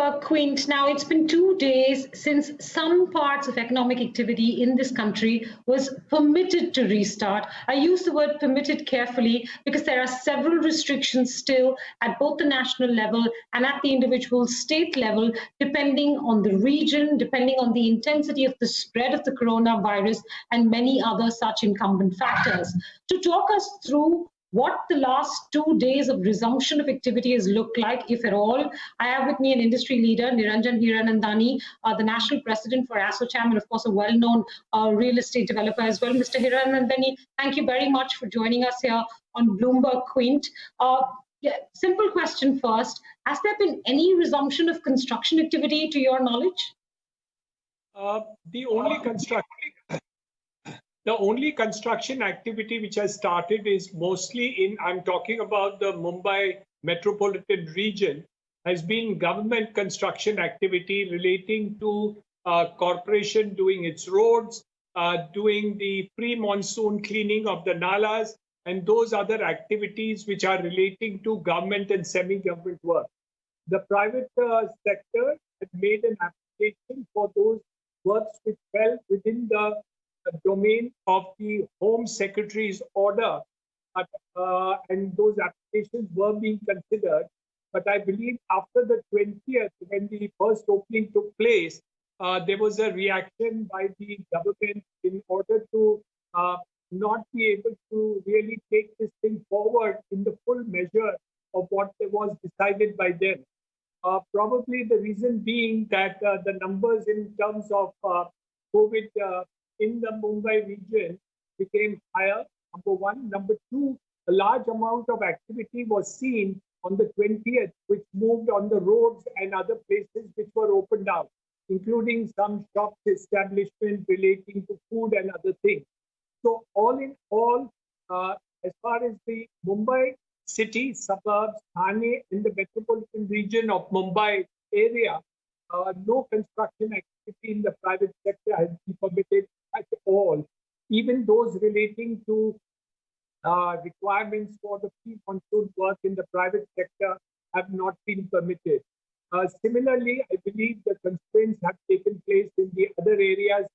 BloombergQuint. Now, it's been 2 days since some parts of economic activity in this country was permitted to restart. I use the word permitted carefully because there are several restrictions still at both the national level and at the individual state level, depending on the region, depending on the intensity of the spread of the coronavirus, and many other such incumbent factors. To talk us through what the last 2 days of resumption of activity has looked like, if at all, I have with me an industry leader, Niranjan Hiranandani, the national president for ASSOCHAM, and of course a well-known real estate developer as well. Mr. Hiranandani, thank you very much for joining us here on BloombergQuint. Simple question first. Has there been any resumption of construction activity to your knowledge? The only construction activity which has started is mostly in, I'm talking about the Mumbai metropolitan region, has been government construction activity relating to corporation doing its roads, doing the pre-monsoon cleaning of the nalas, and those other activities which are relating to government and semi-government work. The private sector had made an application for those works which fell within the domain of the Home Secretary's order, and those applications were being considered. But I believe after the 20th, when the first opening took place, there was a reaction by the government in order to not be able to really take this thing forward in the full measure of what was decided by them. Probably the reason being that the numbers in terms of COVID in the Mumbai region became higher, number one. Number two, a large amount of activity was seen on the 20th, which moved on the roads and other places which were opened up, including some shops establishment relating to food and other things. So all in all, as far as the Mumbai city, suburbs, Thane, and the metropolitan region of Mumbai area, no construction activity in the private sector has been permitted at all. Even those relating to requirements for the pre-monsoon work in the private sector have not been permitted. Similarly, I believe the constraints have taken place in the other areas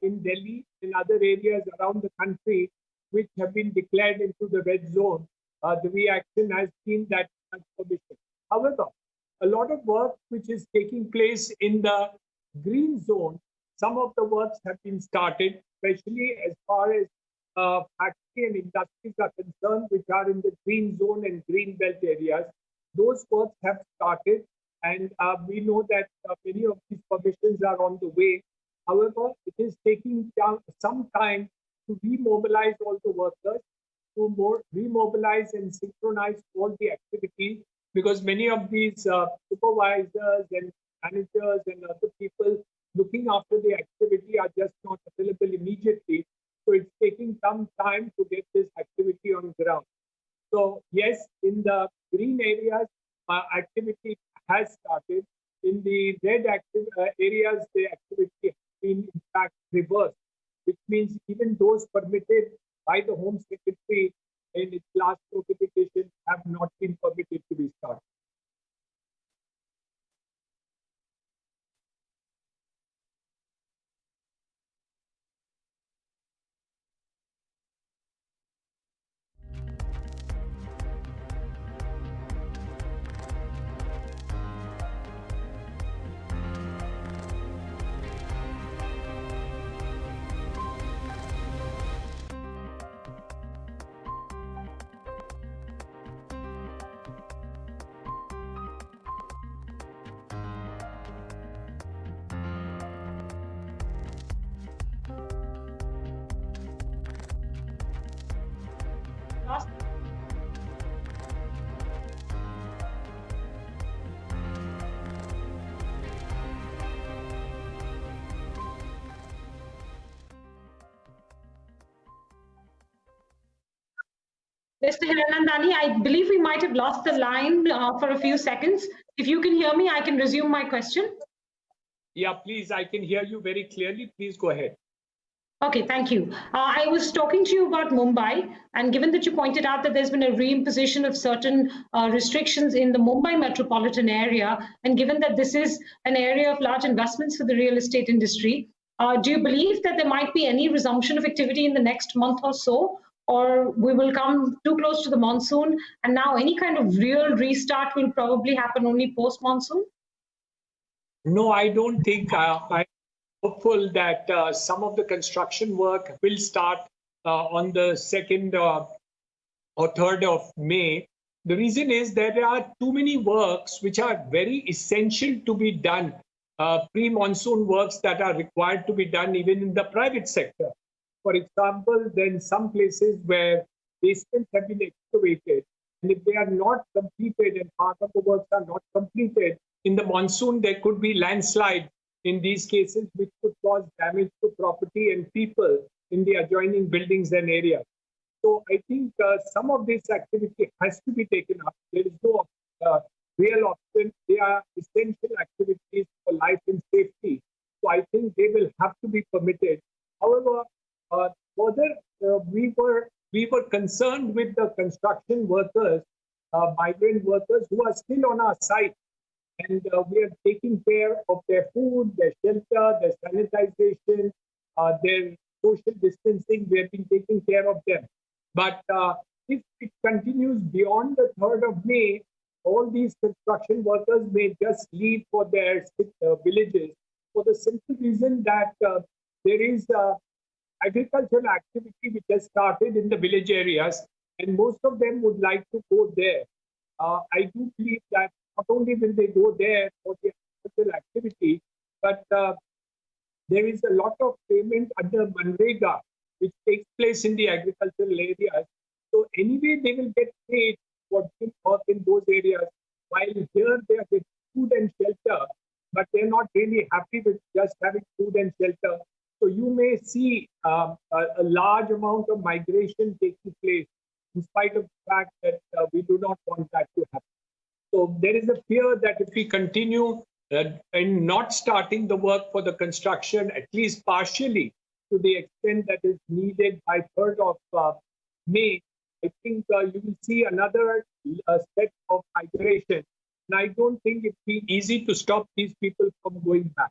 in Delhi and other areas around the country which have been declared into the red zone. The reaction has been that permission. However, a lot of work which is taking place in the green zone, some of the works have been started, especially as far as factory and industries are concerned, which are in the green zone and green belt areas. Those works have started, and we know that many of these permissions are on the way. However, it is taking some time to remobilize all the workers, to remobilize and synchronize all the activities, because many of these supervisors and managers and other people looking after the activity are just not available immediately. So it's taking some time to get this activity on ground. So yes, in the green areas, activity has started. In the red areas, the activity has been in fact reversed, which means even those permitted by the Home Secretary in its last notification have not been permitted to be started. Mr. Hiranandani, I believe we might have lost the line for a few seconds. If you can hear me, I can resume my question. Yeah, please, I can hear you very clearly. Please go ahead. Okay, thank you. I was talking to you about Mumbai, and given that you pointed out that there's been a reimposition of certain restrictions in the Mumbai metropolitan area, and given that this is an area of large investments for the real estate industry, do you believe that there might be any resumption of activity in the next month or so? Or we will come too close to the monsoon, and now any kind of real restart will probably happen only post monsoon? No, I don't think. I'm hopeful that some of the construction work will start on the 2nd or 3rd of May. The reason is there are too many works which are very essential to be done, pre-monsoon works that are required to be done even in the private sector. For example, then some places where basements have been excavated, and if they are not completed and part of the works are not completed, in the monsoon there could be landslide in these cases, which could cause damage to property and people in the adjoining buildings and areas. So I think some of this activity has to be taken up. There is no real option. They are essential activities for life and safety. So I think they will have to be permitted. However, further, we were concerned with the construction workers, migrant workers who are still on our site, and we are taking care of their food, their shelter, their sanitization, their social distancing. We have been taking care of them. But if it continues beyond the 3rd of May, all these construction workers may just leave for their villages for the simple reason that there is agricultural activity which has started in the village areas, and most of them would like to go there. I do believe that not only will they go there for the agricultural activity, but there is a lot of payment under Manrega, which takes place in the agricultural areas. So anyway, they will get paid for work in those areas, while here they are getting food and shelter, but they're not really happy with just having food and shelter. So you may see a large amount of migration taking place, in spite of the fact that we do not want that to happen. So there is a fear that if we continue in not starting the work for the construction, at least partially, to the extent that is needed by 3rd of May, I think you will see another set of migration. And I don't think it'd be easy to stop these people from going back.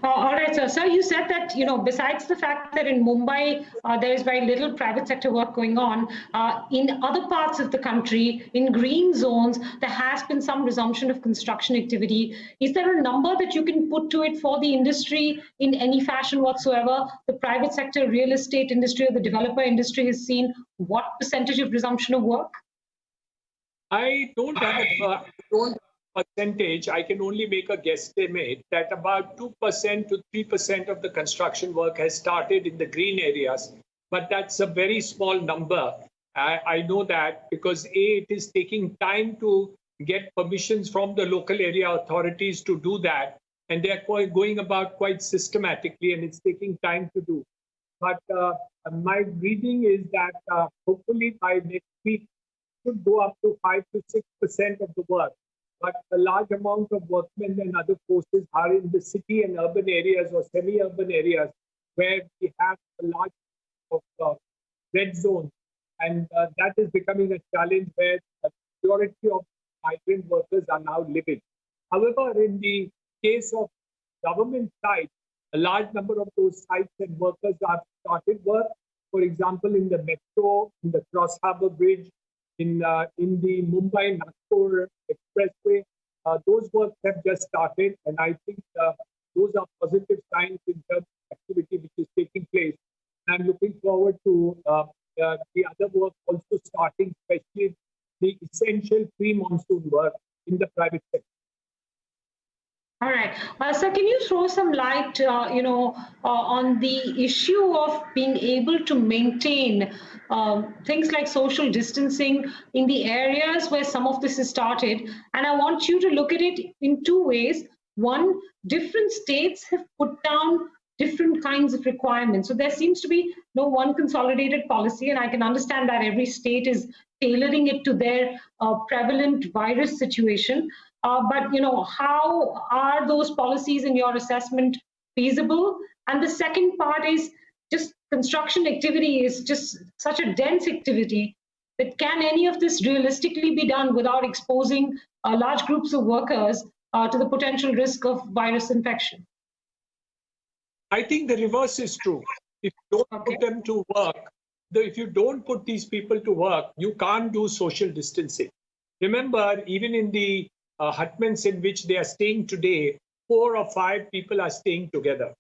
All right, sir. So you said that, besides the fact that in Mumbai, there is very little private sector work going on, in other parts of the country, in green zones, there has been some resumption of construction activity. Is there a number that you can put to it for the industry in any fashion whatsoever? The private sector, real estate industry, or the developer industry has seen what percentage of resumption of work? I don't have a percentage. I can only make a guesstimate that about 2% to 3% of the construction work has started in the green areas, but that's a very small number. I know that because it is taking time to get permissions from the local area authorities to do that, and they're going about quite systematically, and it's taking time to do. But my reading is that hopefully by next week, should go up to 5 to 6% of the work. But a large amount of workmen and other forces are in the city and urban areas or semi-urban areas where we have a large of red zones. And that is becoming a challenge where the majority of migrant workers are now living. However, in the case of government sites, a large number of those sites and workers have started work. For example, in the metro, in the Cross Harbour Bridge, in the Mumbai-Nagpur expressway, those works have just started, and I think those are positive signs in terms of activity which is taking place. And I'm looking forward to the other work also starting, especially the essential pre-monsoon work in the private sector. All right. So can you throw some light, on the issue of being able to maintain things like social distancing in the areas where some of this has started? And I want you to look at it in two ways. One, different states have put down different kinds of requirements. So there seems to be no one consolidated policy, and I can understand that every state is tailoring it to their prevalent virus situation. But how are those policies in your assessment feasible? And the second part is just construction activity is just such a dense activity that can any of this realistically be done without exposing large groups of workers to the potential risk of virus infection? I think the reverse is true. If you don't put them to work, if you don't put these people to work, you can't do social distancing. Remember, even in the hutments in which they are staying today, 4 or 5 people are staying together.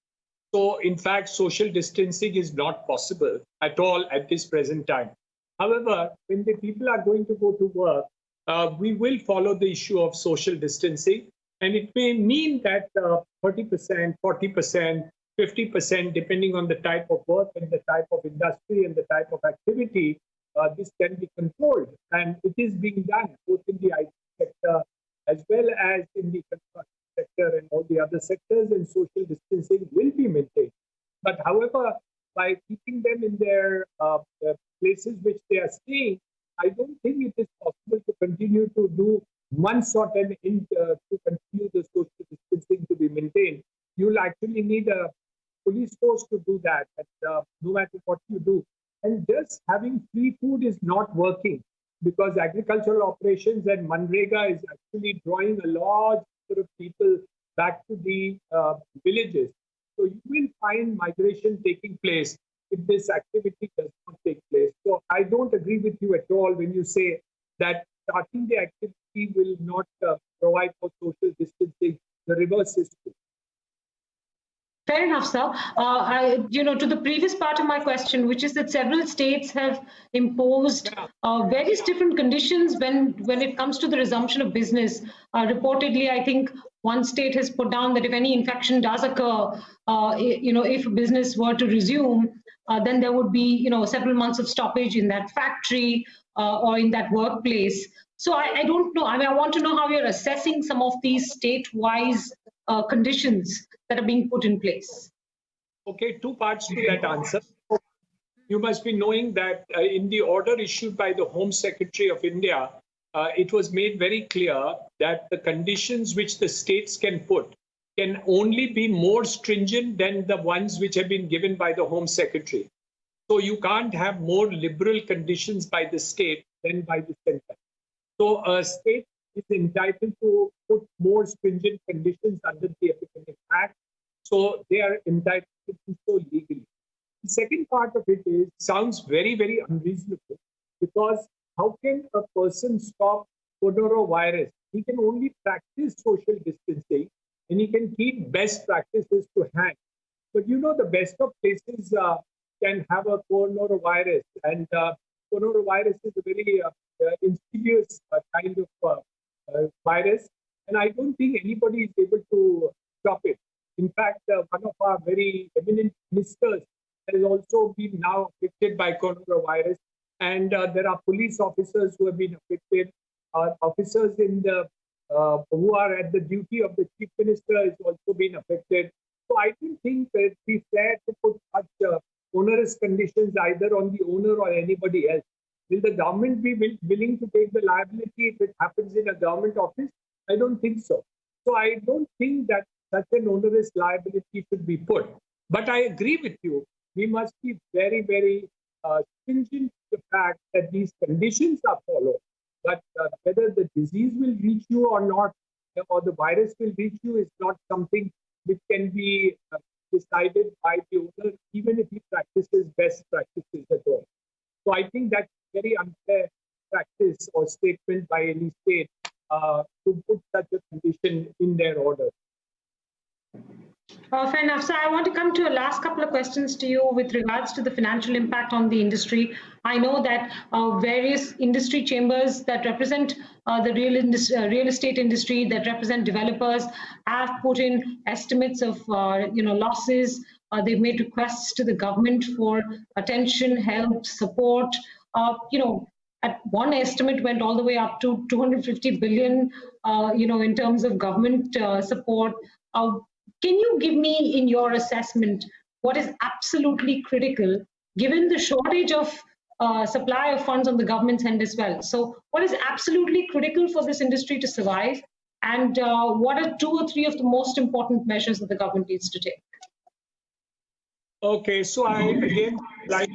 So, in fact, social distancing is not possible at all at this present time. However, when the people are going to go to work, we will follow the issue of social distancing. And it may mean that 30%, 40%, 50%, depending on the type of work and the type of industry and the type of activity, this can be controlled. And it is being done both in the IT sector as well as in the construction sector and all the other sectors, and social distancing will be maintained. But however, by keeping them in their places which they are staying, I don't think it is possible to continue to do one sort and to continue the social distancing to be maintained. You'll actually need a police force to do that, and no matter what you do. And just having free food is not working, because agricultural operations and Manrega is actually drawing a large number of people back to the villages. So you will find migration taking place if this activity does not take place. So I don't agree with you at all when you say that starting the activity will not provide for social distancing. The reverse is true. Fair enough, sir. To the previous part of my question, which is that several states have imposed various different conditions when it comes to the resumption of business. Reportedly, I think one state has put down that if any infection does occur, if business were to resume, then there would be, several months of stoppage in that factory or in that workplace. So I don't know. I mean, I want to know how you're assessing some of these state-wise conditions that are being put in place. Okay, 2 parts to that answer. You must be knowing that in the order issued by the Home Secretary of India, it was made very clear that the conditions which the states can put can only be more stringent than the ones which have been given by the Home Secretary. So you can't have more liberal conditions by the state than by the center. So a state is entitled to put more stringent conditions under the Epidemic Act. So they are entitled to do so legally. The second part of it sounds very, very unreasonable, because how can a person stop coronavirus? He can only practice social distancing, and he can keep best practices to hand. But the best of places can have a coronavirus, and coronavirus is a very insidious kind of virus, and I don't think anybody is able to stop it. In fact, one of our very eminent ministers has also been now affected by coronavirus, and there are police officers who have been affected. Officers in the who are at the duty of the chief minister has also been affected. So I don't think that it would be fair to put such onerous conditions either on the owner or anybody else. Will the government be willing to take the liability if it happens in a government office? I don't think so. So I don't think that such an onerous liability should be put. But I agree with you. We must be very, very stringent to the fact that these conditions are followed. But whether the disease will reach you or not, or the virus will reach you, is not something which can be decided by the owner, even if he practices best practices at all. So I think that's very unfair practice or statement by any state to put such a condition in their order. Fair enough. So I want to come to a last couple of questions to you with regards to the financial impact on the industry. I know that various industry chambers that represent the real estate industry, that represent developers, have put in estimates of losses. They've made requests to the government for attention, help, support. At one estimate went all the way up to 250 billion, in terms of government support. Can you give me, in your assessment, what is absolutely critical, given the shortage of supply of funds on the government's end as well? So what is absolutely critical for this industry to survive? And what are 2 or 3 of the most important measures that the government needs to take? Okay, so I again like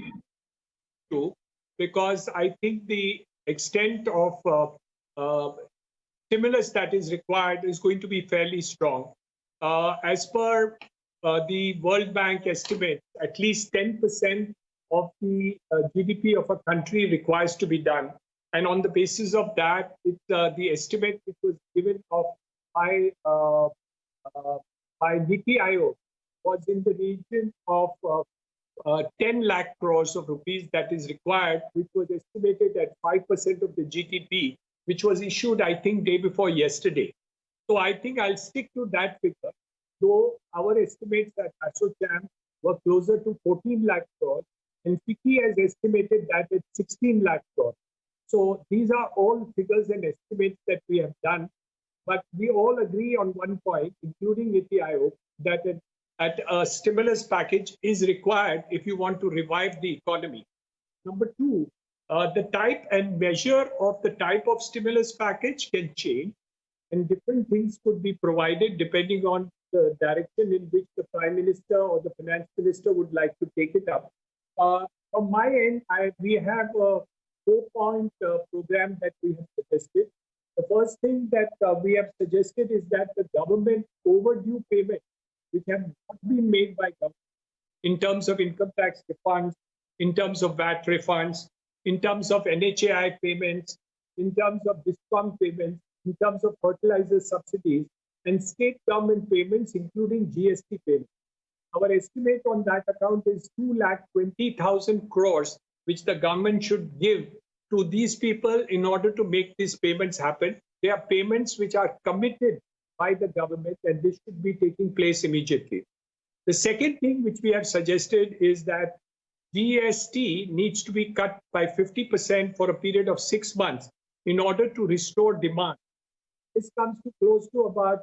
to, because I think the extent of stimulus that is required is going to be fairly strong. As per the World Bank estimate, at least 10% of the GDP of a country requires to be done. And on the basis of that, the estimate which was given of by, uh, by Niti Aayog was in the region of 10 lakh crores of rupees that is required, which was estimated at 5% of the GDP, which was issued, I think, day before yesterday. So I think I'll stick to that figure, though our estimates at ASSOCHAM were closer to 14 lakh crores, and FICCI has estimated that at 16 lakh crores. So these are all figures and estimates that we have done. But we all agree on one point, including Niti Aayog, that a stimulus package is required if you want to revive the economy. Number two, the type and measure of the type of stimulus package can change, and different things could be provided depending on the direction in which the Prime Minister or the Finance Minister would like to take it up. From my end, we have a 4-point program that we have suggested. The first thing that we have suggested is that the government overdue payments, which have not been made by government, in terms of income tax refunds, in terms of VAT refunds, in terms of NHAI payments, in terms of discount payments, in terms of fertilizer subsidies, and state government payments, including GST payments. Our estimate on that account is 2,20,000 crores, which the government should give to these people in order to make these payments happen. They are payments which are committed by the government, and this should be taking place immediately. The second thing which we have suggested is that GST needs to be cut by 50% for a period of 6 months in order to restore demand. This comes to close to about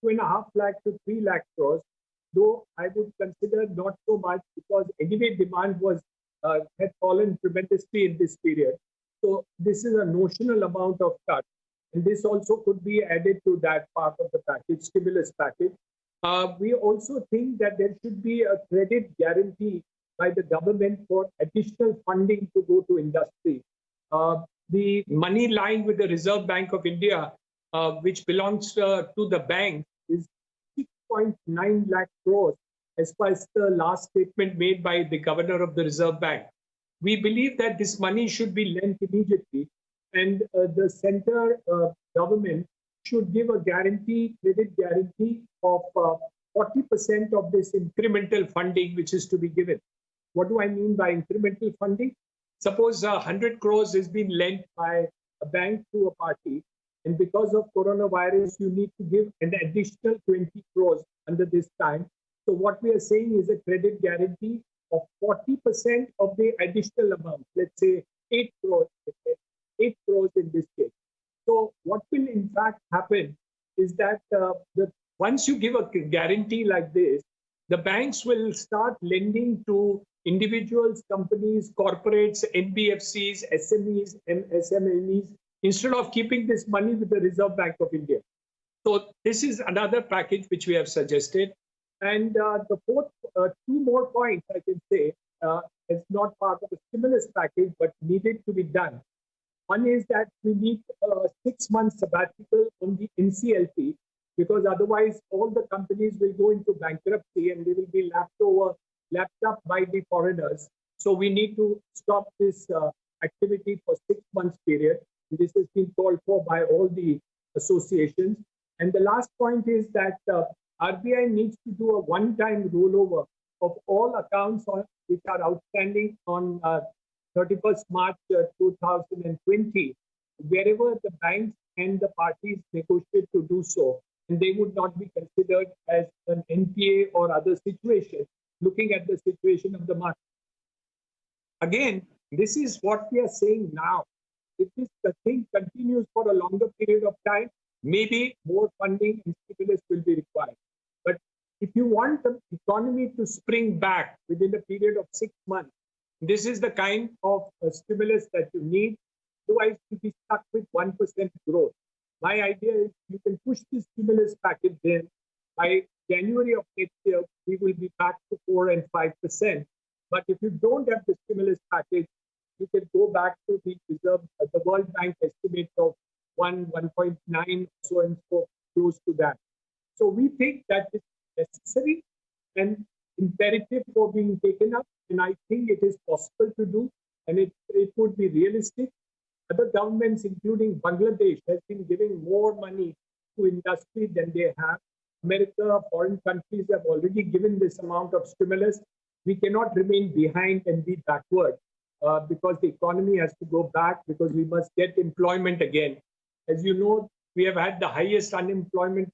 2.5 lakh to 3 lakh crores, though I would consider not so much, because anyway demand had fallen tremendously in this period. So this is a notional amount of cut. And this also could be added to that part of the package, stimulus package. We also think that there should be a credit guarantee by the government for additional funding to go to industry. The money lying with the Reserve Bank of India, which belongs to the bank, is 6.9 lakh crores as per the last statement made by the governor of the Reserve Bank. We believe that this money should be lent immediately, and the center government should give a credit guarantee of 40% of this incremental funding which is to be given. What do I mean by incremental funding? Suppose 100 crores is being lent by a bank to a party, and because of coronavirus, you need to give an additional 20 crores under this time. So what we are saying is a credit guarantee of 40% of the additional amount, let's say 8 crores, 8 crores in this case. So what will in fact happen is that once you give a guarantee like this, the banks will start lending to individuals, companies, corporates, NBFCs, SMEs, and SMEs, instead of keeping this money with the Reserve Bank of India. So this is another package which we have suggested. And the fourth, 2 more points I can say, is not part of the stimulus package, but needed to be done. One is that we need 6 months sabbatical on the NCLT, because otherwise all the companies will go into bankruptcy and they will be lapped up by the foreigners. So we need to stop this activity for 6 months period. This has been called for by all the associations. And the last point is that RBI needs to do a one-time rollover of all accounts which are outstanding on 31st March 2020, wherever the banks and the parties negotiate to do so. And they would not be considered as an NPA or other situation, looking at the situation of the market. Again, this is what we are saying now. If this thing continues for a longer period of time, maybe more funding and stimulus will be required. But if you want the economy to spring back within a period of 6 months, this is the kind of stimulus that you need. Otherwise, you'll be stuck with 1% growth. My idea is you can push this stimulus package in by January of next year, we will be back to 4 and 5%. But if you don't have the stimulus package, you can go back to the World Bank estimate of 1.9, so and so close to that. So we think that it's necessary and imperative for being taken up, and I think it is possible to do, and it would be realistic. Other governments, including Bangladesh, has been giving more money to industry than they have. America, foreign countries have already given this amount of stimulus. We cannot remain behind and be backward because the economy has to go back, because we must get employment again. As you know, we have had the highest unemployment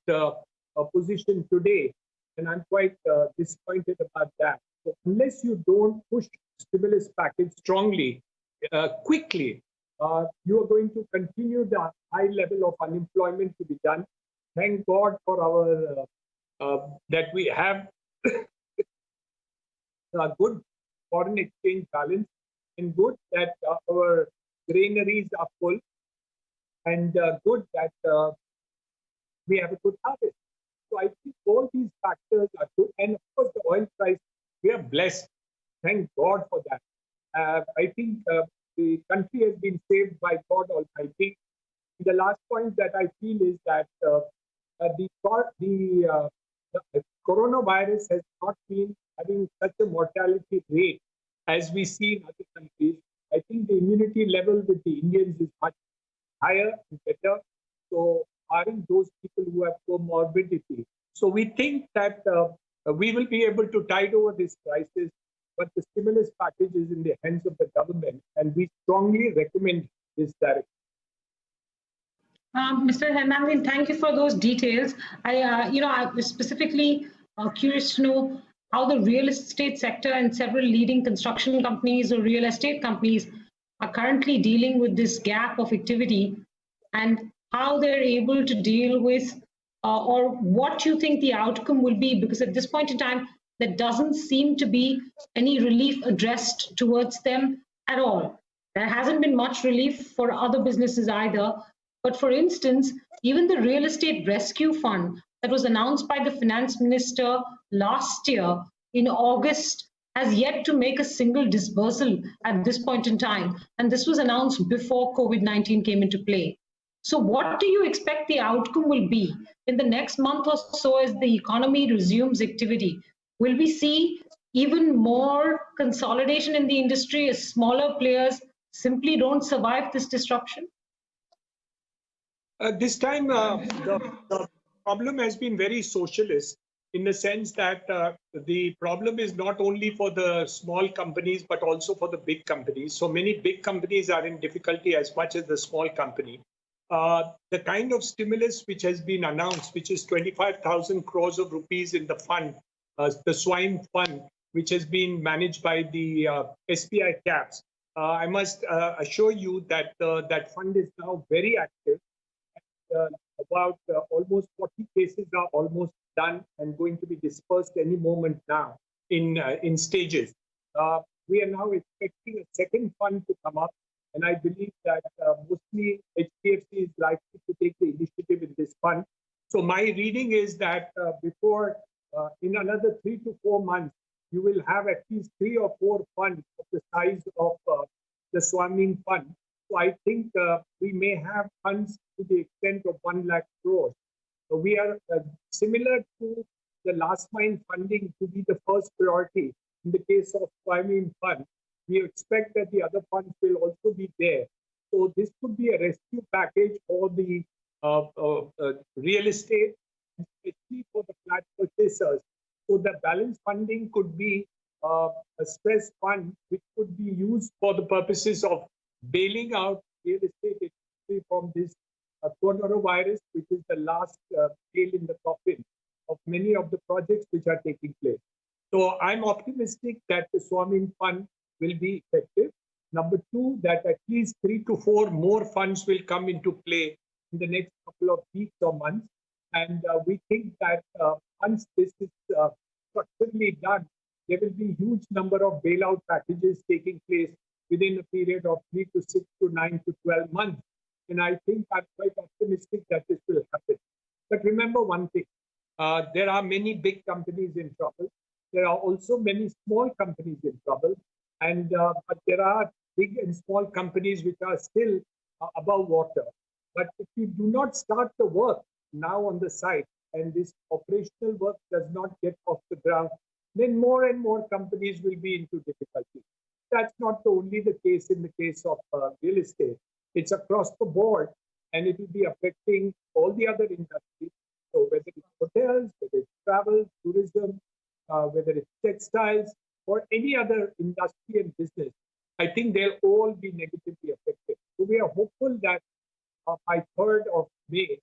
position today, and I'm quite disappointed about that. So unless you don't push stimulus package strongly, quickly, you are going to continue the high level of unemployment to be done. Thank God for our that we have a good foreign exchange balance, and good that our granaries are full, and good that we have a good harvest. So I think all these factors are good. And of course, the oil price, we are blessed. Thank God for that. I think the country has been saved by God Almighty. The last point that I feel is that the coronavirus has not been having such a mortality rate as we see in other countries. I think the immunity level with the Indians is much higher and better. So, barring those people who have comorbidity. So, we think that we will be able to tide over this crisis, but the stimulus package is in the hands of the government, and we strongly recommend this direction. Mr. Hiranandani, thank you for those details. I was specifically curious to know how the real estate sector and several leading construction companies or real estate companies are currently dealing with this gap of activity, and how they're able to deal with or what you think the outcome will be, because at this point in time, there doesn't seem to be any relief addressed towards them at all. There hasn't been much relief for other businesses either. But for instance, even the real estate rescue fund that was announced by the finance minister last year in August has yet to make a single disbursal at this point in time. And this was announced before COVID-19 came into play. So what do you expect the outcome will be in the next month or so as the economy resumes activity? Will we see even more consolidation in the industry as smaller players simply don't survive this disruption? This time, the problem has been very socialist, in the sense that the problem is not only for the small companies, but also for the big companies. So many big companies are in difficulty as much as the small company. The kind of stimulus which has been announced, which is 25,000 crores of rupees in the fund, the swine fund, which has been managed by the SBI caps. I must assure you that that fund is now very active. About almost 40 cases are almost done and going to be dispersed any moment now in stages. We are now expecting a second fund to come up, and I believe that mostly HDFC is likely to take the initiative in this fund. So my reading is that before in another 3 to 4 months, you will have at least 3 or 4 funds of the size of the Swarming Fund. So I think we may have funds to the extent of 1 lakh crores. So we are similar to the last mile funding to be the first priority in the case of Swarming Fund. We expect that the other funds will also be there. So this could be a rescue package for the real estate, especially for the flat purchasers. So the balance funding could be a stress fund, which could be used for the purposes of bailing out real estate industry from this coronavirus, which is the last nail in the coffin of many of the projects which are taking place. So I'm optimistic that the Swarming Fund will be effective. Number 2, that at least 3 to 4 more funds will come into play in the next couple of weeks or months. And we think that once this is structurally done, there will be a huge number of bailout packages taking place within a period of 3 to 6 to 9 to 12 months. And I think I'm quite optimistic that this will happen. But remember one thing, There are many big companies in trouble. There are also many small companies in trouble. And but there are big and small companies which are still above water. But if you do not start the work now on the site and this operational work does not get off the ground, then more and more companies will be into difficulty. That's not only the case in the case of real estate. It's across the board, and it will be affecting all the other industries. So whether it's hotels, whether it's travel, tourism, whether it's textiles, or any other industry and business, I think they'll all be negatively affected. So we are hopeful that by 3rd of May,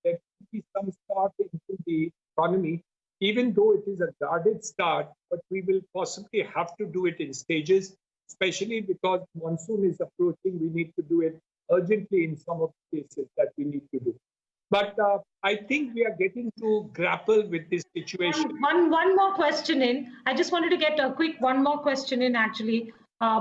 there could be some start into the economy, even though it is a guarded start, but we will possibly have to do it in stages, especially because monsoon is approaching. We need to do it urgently in some of the cases that we need to do. But I think we are getting to grapple with this situation. One more question in. I just wanted to get a quick one more question in actually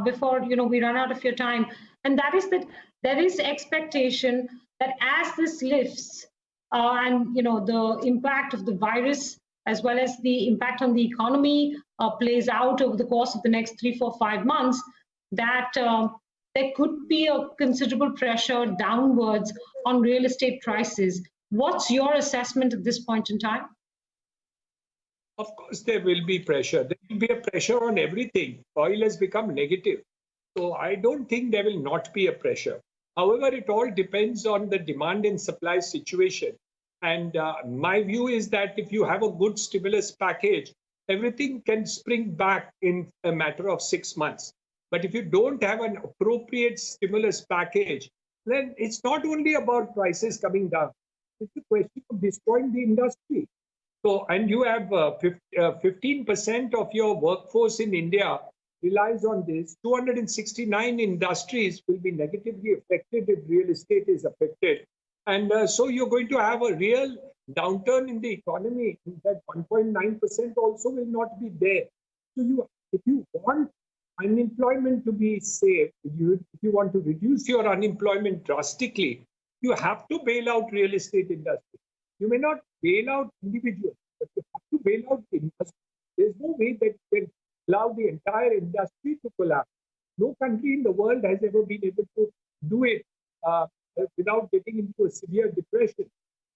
before we run out of your time, and that is that there is expectation that as this lifts and the impact of the virus as well as the impact on the economy plays out over the course of the next 3, 4, 5 months, that there could be a considerable pressure downwards on real estate prices. What's your assessment at this point in time? Of course, there will be pressure. There will be a pressure on everything. Oil has become negative. So I don't think there will not be a pressure. However, it all depends on the demand and supply situation. And my view is that if you have a good stimulus package, everything can spring back in a matter of 6 months. But if you don't have an appropriate stimulus package, then it's not only about prices coming down. It's a question of destroying the industry. So, and you have 15% of your workforce in India relies on this. 269 industries will be negatively affected if real estate is affected. And so you're going to have a real downturn in the economy. That 1.9% also will not be there. So if you want unemployment to be safe, if you want to reduce your unemployment drastically, you have to bail out real estate industry. You may not bail out individuals, but you have to bail out the industry. There's no way that you can allow the entire industry to collapse. No country in the world has ever been able to do it without getting into a severe depression.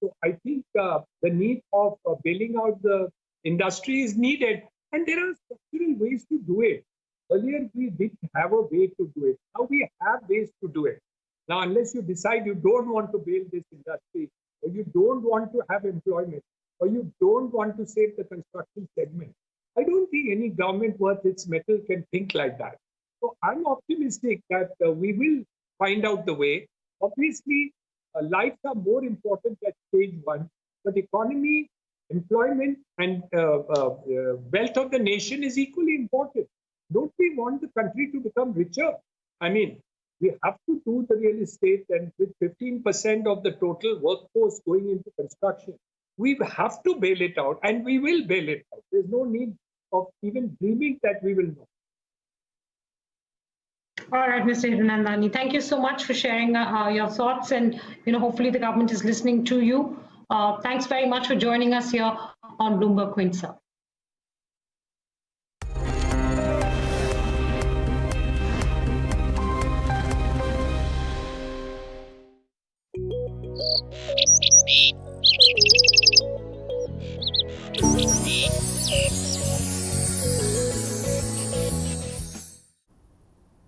So I think the need of bailing out the industry is needed. And there are structural ways to do it. Earlier, we didn't have a way to do it. Now we have ways to do it. Now, unless you decide you don't want to bail this industry, or you don't want to have employment, or you don't want to save the construction segment, I don't think any government worth its mettle can think like that. So I'm optimistic that we will find out the way. Obviously, lives are more important at stage 1, but economy, employment, and wealth of the nation is equally important. Don't we want the country to become richer? I mean, we have to do the real estate, and with 15% of the total workforce going into construction, we have to bail it out, and we will bail it out. There's no need of even dreaming that we will not. All right, Mr. Hiranandani, thank you so much for sharing your thoughts, and hopefully the government is listening to you. Thanks very much for joining us here on BloombergQuint, sir. Beep.